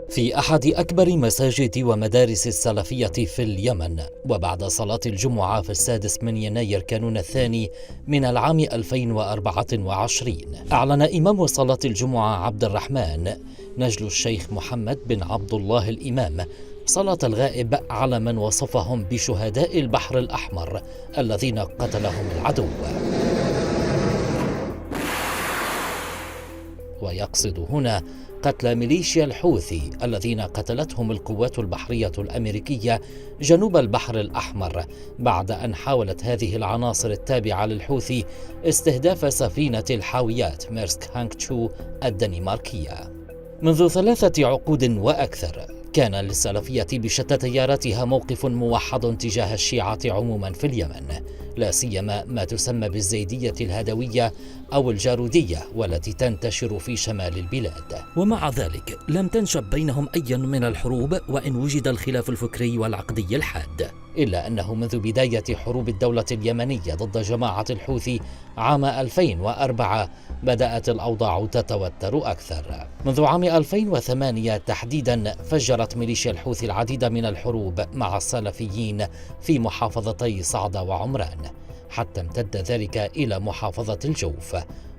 في أحد أكبر مساجد ومدارس السلفية في اليمن، وبعد صلاة الجمعة في 6 من يناير كانون الثاني من العام 2024، أعلن إمام صلاة الجمعة عبد الرحمن نجل الشيخ محمد بن عبد الله الإمام صلاة الغائب على من وصفهم بشهداء البحر الأحمر الذين قتلهم العدو، ويقصد هنا قتل ميليشيا الحوثي الذين قتلتهم القوات البحرية الأمريكية جنوب البحر الأحمر بعد أن حاولت هذه العناصر التابعة للحوثي استهداف سفينة الحاويات ميرسك هانغ تشو الدنماركية. منذ 3 عقود وأكثر كان للسلفية بشتى تياراتها موقف موحد تجاه الشيعة عموما في اليمن، لا سيما ما تسمى بالزيدية الهدوية أو الجارودية والتي تنتشر في شمال البلاد. ومع ذلك لم تنشب بينهم أي من الحروب، وإن وجد الخلاف الفكري والعقدي الحاد، إلا أنه منذ بداية حروب الدولة اليمنية ضد جماعة الحوثي عام 2004 بدأت الأوضاع تتوتر أكثر. منذ عام 2008 تحديدا فجرت ميليشيا الحوثي العديد من الحروب مع السلفيين في محافظتي صعدة وعمران، حتى امتد ذلك إلى محافظة الجوف،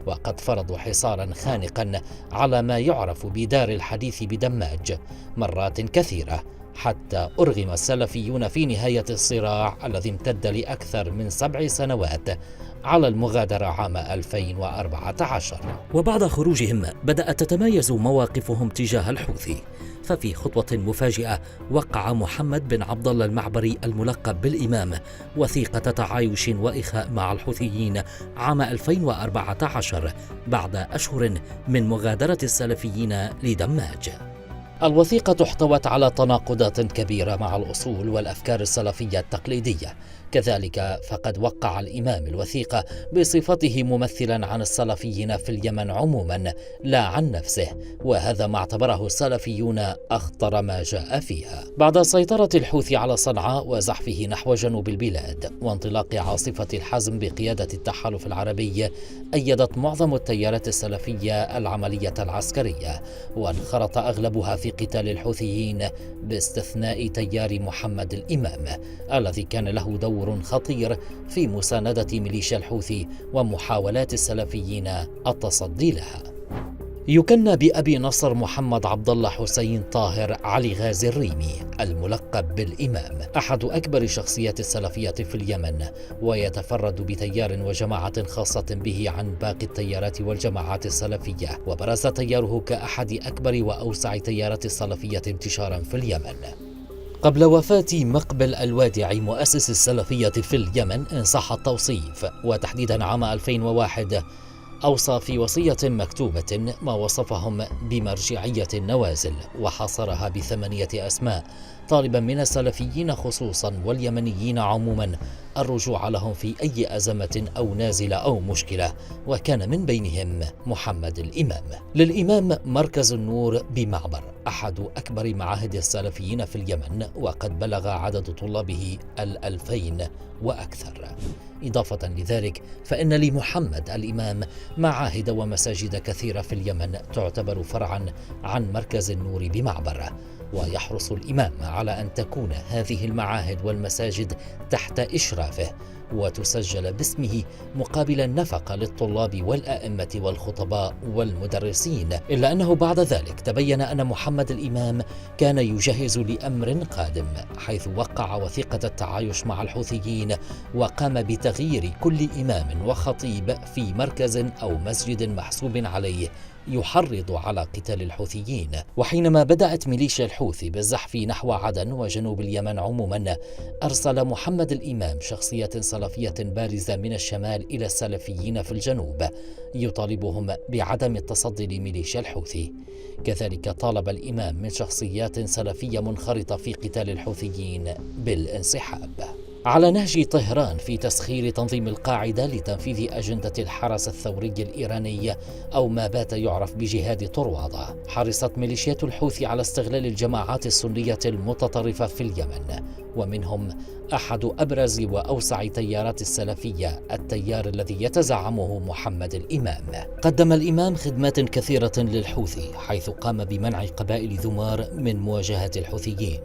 وقد فرضوا حصارا خانقا على ما يعرف بدار الحديث بدماج مرات كثيرة، حتى أرغم السلفيون في نهاية الصراع الذي امتد لأكثر من 7 سنوات على المغادرة عام 2014. وبعد خروجهم بدأت تتمايز مواقفهم تجاه الحوثي، ففي خطوة مفاجئة وقع محمد بن عبد الله المعبري الملقب بالإمام وثيقة تعايش وإخاء مع الحوثيين عام 2014 بعد أشهر من مغادرة السلفيين لدماج. الوثيقة احتوت على تناقضات كبيرة مع الأصول والأفكار السلفية التقليدية، كذلك فقد وقع الإمام الوثيقة بصفته ممثلا عن السلفيين في اليمن عموما لا عن نفسه، وهذا ما اعتبره السلفيون أخطر ما جاء فيها. بعد سيطرة الحوثي على صنعاء وزحفه نحو جنوب البلاد وانطلاق عاصفة الحزم بقيادة التحالف العربي، أيدت معظم التيارات السلفية العملية العسكرية، وانخرط أغلبها في قتال الحوثيين باستثناء تيار محمد الإمام الذي كان له دور خطير في مساندة ميليشيا الحوثي ومحاولات السلفيين التصدي لها. يكنى بأبي نصر محمد عبد الله حسين طاهر علي غازي الريمي الملقب بالإمام، أحد أكبر شخصيات السلفية في اليمن، ويتفرد بتيار وجماعة خاصة به عن باقي التيارات والجماعات السلفية، وبرز تياره كأحد أكبر وأوسع تيارات السلفية انتشارا في اليمن. قبل وفاة مقبل الوادعي مؤسس السلفية في اليمن إن صح التوصيف، وتحديدا عام 2001، أوصى في وصية مكتوبة ما وصفهم بمرجعية النوازل، وحصرها ب8 أسماء، طالبا من السلفيين خصوصا واليمنيين عموما الرجوع لهم في أي أزمة أو نازلة أو مشكلة، وكان من بينهم محمد الإمام. للإمام مركز النور بمعبر، أحد أكبر معاهد السلفيين في اليمن، وقد بلغ عدد طلابه 2000 وأكثر. إضافة لذلك فإن لمحمد الإمام معاهد ومساجد كثيرة في اليمن تعتبر فرعا عن مركز النور بمعبر، ويحرص الإمام على أن تكون هذه المعاهد والمساجد تحت إشرافه وتسجل باسمه مقابل النفقة للطلاب والآئمة والخطباء والمدرسين، إلا أنه بعد ذلك تبين أن محمد الإمام كان يجهز لأمر قادم، حيث وقع وثيقة التعايش مع الحوثيين وقام بتغيير كل إمام وخطيب في مركز أو مسجد محسوب عليه يحرض على قتال الحوثيين. وحينما بدأت ميليشيا الحوثي بالزحف نحو عدن وجنوب اليمن عموما، أرسل محمد الإمام شخصية سلفية بارزة من الشمال إلى السلفيين في الجنوب يطالبهم بعدم التصدي لميليشيا الحوثي. كذلك طالب الإمام من شخصيات سلفية منخرطة في قتال الحوثيين بالانسحاب. على نهج طهران في تسخير تنظيم القاعدة لتنفيذ أجندة الحرس الثوري الإيراني أو ما بات يعرف بجهاد طروادة. حرصت ميليشيات الحوثي على استغلال الجماعات السنية المتطرفة في اليمن، ومنهم أحد أبرز وأوسع تيارات السلفية، التيار الذي يتزعمه محمد الإمام. قدم الإمام خدمات كثيرة للحوثي، حيث قام بمنع قبائل ذمار من مواجهة الحوثيين،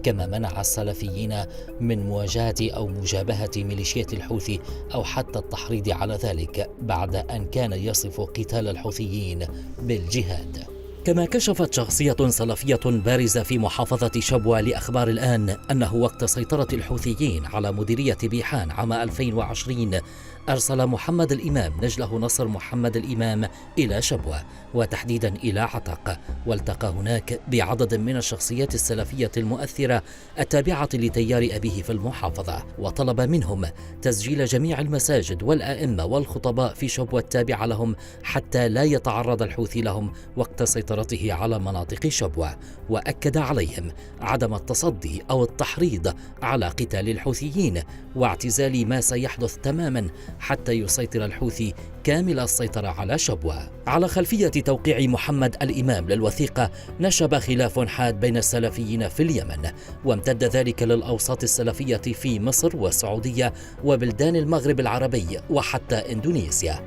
كما منع السلفيين من مواجهة أو مجابهة ميليشيات الحوثي أو حتى التحريض على ذلك، بعد أن كان يصف قتال الحوثيين بالجهاد. كما كشفت شخصية سلفية بارزة في محافظة شبوة لأخبار الآن أنه وقت سيطرة الحوثيين على مديرية بيحان عام 2020 أرسل محمد الإمام نجله نصر محمد الإمام إلى شبوة، وتحديدا إلى عتق، والتقى هناك بعدد من الشخصيات السلفية المؤثرة التابعة لتيار أبيه في المحافظة، وطلب منهم تسجيل جميع المساجد والأئمة والخطباء في شبوة التابعة لهم حتى لا يتعرض الحوثي لهم وقت سيطرته على مناطق شبوة، وأكد عليهم عدم التصدي أو التحريض على قتال الحوثيين واعتزال ما سيحدث تماما حتى يسيطر الحوثي كامل السيطرة على شبوة. على خلفية توقيع محمد الإمام للوثيقة نشب خلاف حاد بين السلفيين في اليمن، وامتد ذلك للأوساط السلفية في مصر والسعودية وبلدان المغرب العربي وحتى إندونيسيا.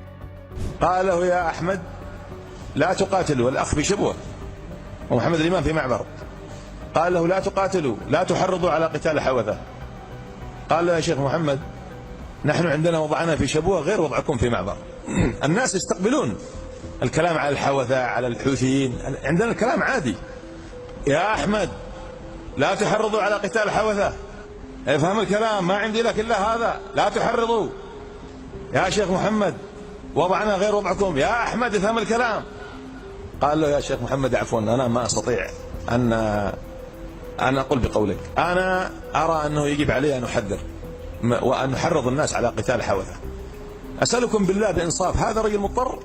قال له يا أحمد لا تقاتلوا، الأخ في شبوة ومحمد الإمام في معبر، قال له لا تقاتلوا، لا تحرضوا على قتال حوثة. قال له يا شيخ محمد نحن عندنا وضعنا في شبوة غير وضعكم في معبر. الناس يستقبلون الكلام على الحوثة على الحوثيين، عندنا الكلام عادي. يا أحمد لا تحرضوا على قتال الحوثة، افهم الكلام، ما عندي لك إلا هذا، لا تحرضوا. يا شيخ محمد وضعنا غير وضعكم، يا أحمد افهم الكلام. قال له يا شيخ محمد عفوا أنا ما أستطيع أن أقول بقولك، أنا أرى أنه يجب علي أن أحذر وأن نحرض الناس على قتال الحوثة. أسألكم بالله بإنصاف، هذا رجل مضطر.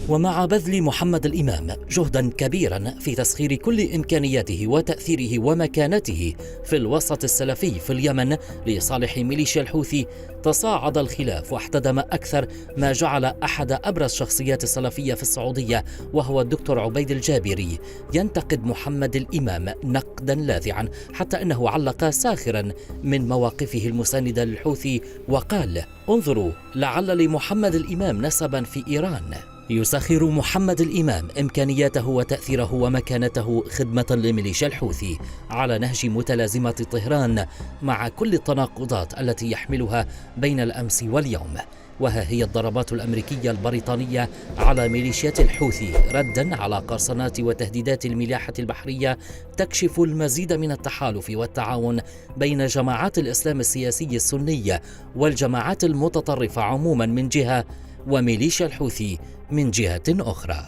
ومع بذل محمد الإمام جهدا كبيرا في تسخير كل إمكانياته وتأثيره ومكانته في الوسط السلفي في اليمن لصالح ميليشيا الحوثي، تصاعد الخلاف واحتدم أكثر، ما جعل أحد أبرز شخصيات السلفية في السعودية وهو الدكتور عبيد الجابري ينتقد محمد الإمام نقدا لاذعا، حتى أنه علق ساخرا من مواقفه المساندة للحوثي وقال: انظروا لعل لمحمد الإمام نسبا في إيران. يسخر محمد الإمام إمكانياته وتأثيره ومكانته خدمة لميليشيا الحوثي على نهج متلازمة طهران مع كل التناقضات التي يحملها بين الأمس واليوم. وها هي الضربات الأمريكية البريطانية على ميليشيات الحوثي ردا على قرصنات وتهديدات الملاحة البحرية تكشف المزيد من التحالف والتعاون بين جماعات الإسلام السياسي السنية والجماعات المتطرفة عموما من جهة، وميليشيا الحوثي من جهة أخرى.